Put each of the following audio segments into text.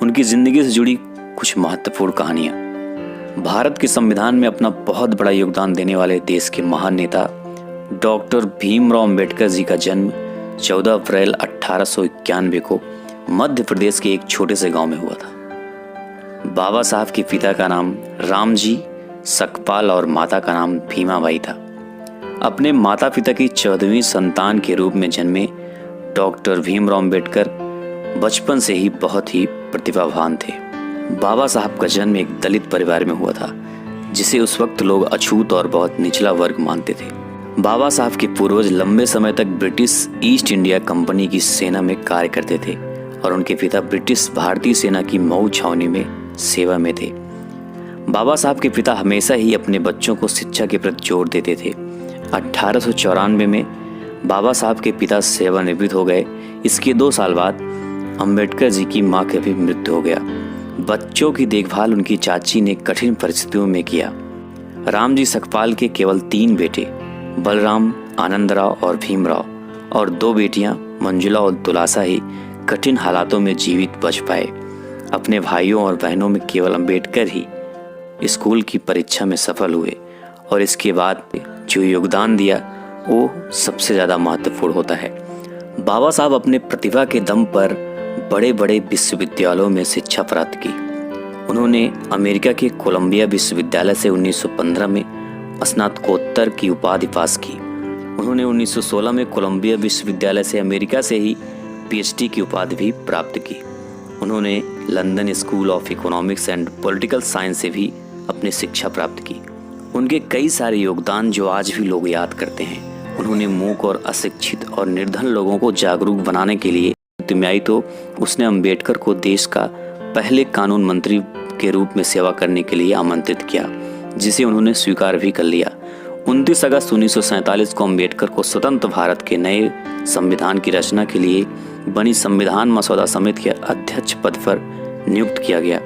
उनकी जिंदगी से जुड़ी कुछ महत्वपूर्ण कहानियां। भारत के संविधान में अपना बहुत बड़ा योगदान देने वाले देश के महान नेता डॉक्टर भीमराव अंबेडकर जी का जन्म 14 अप्रैल 1891 को मध्य प्रदेश के एक छोटे से गांव में हुआ था। बाबा साहब के पिता का नाम रामजी सकपाल और माता का नाम भीमाबाई था। अपने माता पिता की 14वीं संतान के रूप में जन्मे डॉक्टर भीमराव अंबेडकर बचपन से ही बहुत ही प्रतिभावान थे। बाबा साहब का जन्म एक दलित परिवार में हुआ था, जिसे उस वक्त लोग अछूत और बहुत निचला वर्ग मानते थे। बाबा साहब के पूर्वज लंबे समय तक ब्रिटिश ईस्ट इंडिया कंपनी की सेना में कार्य करते थे और उनके पिता ब्रिटिश भारतीय सेना की मऊ छावनी में सेवा में थे। बाबा साहब के पिता हमेशा ही अपने बच्चों को शिक्षा के प्रति जोर देते थे। 1894 में बाबा साहब के पिता सेवानिवृत्त हो गए। इसके 2 साल बाद अंबेडकर जी की मां की भी मृत्यु हो गया। बच्चों की देखभाल उनकी चाची ने कठिन परिस्थितियों में किया। रामजी सकपाल के केवल 3 बेटे बलराम, आनंदराव और भीमराव और 2 बेटियां मंजुला और तुलासा ही कठिन हालातों में जीवित बच पाए। अपने भाइयों और बहनों में केवल अंबेडकर ही स्कूल की परीक्षा में सफल हुए और इसके बाद जो योगदान दिया वो सबसे ज़्यादा महत्वपूर्ण होता है। बाबा साहब अपने प्रतिभा के दम पर बड़े बड़े विश्वविद्यालयों में शिक्षा प्राप्त की। उन्होंने अमेरिका के कोलंबिया विश्वविद्यालय से 1915 में स्नातकोत्तर की उपाधि पास की। उन्होंने 1916 में कोलंबिया विश्वविद्यालय से अमेरिका से ही पीएचडी की उपाधि भी प्राप्त की। उन्होंने London school of economics and political science से भी अपनी शिक्षा प्राप्त की। उनके कई सारे योगदान जो आज भी लोग याद करते हैं। उन्होंने मूक और अशिक्षित और निर्धन लोगों को जागरूक बनाने के लिए में तो उसने अंबेडकर को देश का पहले कानून मंत्री के रूप में सेवा करने के लिए आमंत्रित किया, जिसे उन्होंने स्वीकार भी कर लिया। 29 अगस्त 1947 को अंबेडकर को स्वतंत्र भारत के नए संविधान की रचना के लिए बनी संविधान मसौदा समिति के अध्यक्ष पद पर नियुक्त किया गया।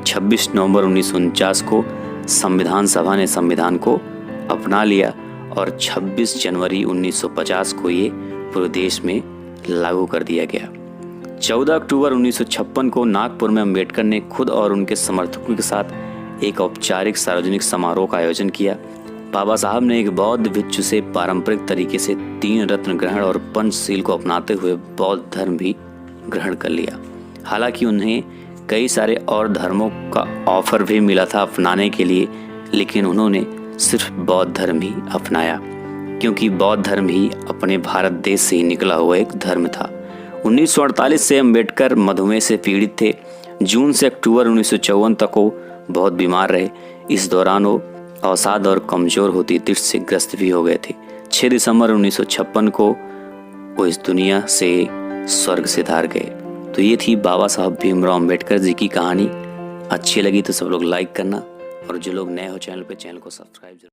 26 नवंबर 1949 को संविधान सभा ने संविधान को अपना लिया और 26 जनवरी 1950 को ये पूरे देश में लागू कर दिया गया। 14 अक्टूबर 1956 को नागपुर में अंबेडकर ने खुद और उनके समर्थकों के साथ एक औपचारिक सार्वजनिक समारोह का आयोजन किया। बाबा साहब ने एक बौद्ध भिक्षु से पारंपरिक तरीके से 3 रत्न ग्रहण और पंचशील को अपनाते हुए बौद्ध धर्म भी ग्रहण कर लिया। हालांकि उन्हें कई सारे और धर्मों का ऑफर भी मिला था अपनाने के लिए, लेकिन उन्होंने सिर्फ बौद्ध धर्म ही अपनाया, क्योंकि बौद्ध धर्म ही अपने भारत देश से ही निकला हुआ एक धर्म था। 1948 से अंबेडकर मधुमेह से पीड़ित थे। जून से अक्टूबर 1954 तक वो बहुत बीमार रहे। इस दौरान वो अवसाद और कमजोर होती दृष्टि से ग्रस्त भी हो गए थे। 6 दिसंबर 1956 को वो इस दुनिया से स्वर्ग से धार गए। तो ये थी बाबा साहब भीमराव अंबेडकर जी की कहानी। अच्छी लगी तो सब लोग लाइक करना और जो लोग नए हो चैनल पे चैनल को सब्सक्राइब जरूर